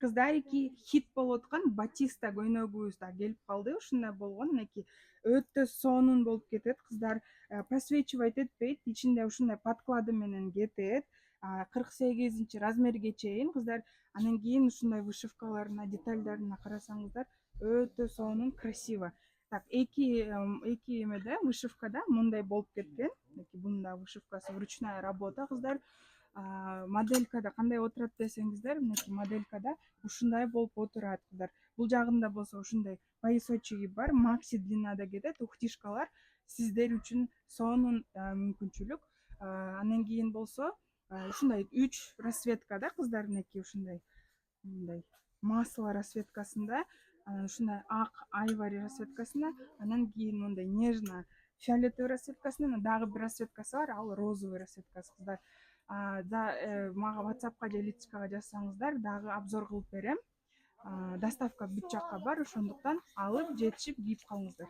кыздарики хит болуп аткан Батиста көйнөгүбүз да келип калды. Ушундай болгон, мынакей өтө сонун болуп кетет. Кыздар просвечивать этпейт, ичинде ушундай подклады менен кетет. 48 размерге чейин кыздар. Анан кийин ушундай вышивкаларына, детальдарына карасаңыздар, өтө сонун, красиво. Так, эки эмеде вышивкада мындай болуп кеткен. Бунун да вышивкасы ручная работа кыздар. Моделькада кандай отурат десеңиздер, мынакей моделькада ушундай болуп отурат кыздар. Бул жагында болсо ушундай поясочугу бар, макси длиннада кетет, ухтишкалар сиздер үчүн сонун мүмкүнчүлүк. Анан кийин болсо ушундай 3 расцветкада кыздар, мынакей ушундай мындай масло расцветкасында, ушундай ак айвари расцветкасында, анан кийин мындай нежно фиолетовый расцветкасында, дагы бир расцветкасы бар, ал розовый расцветкасы кыздар. Мага WhatsAppка же личкага жазсаңыздар, дагы обзор кылып берем. Доставка бүт жакка бар, ошондуктан алып жетишип кийип калыңыздар.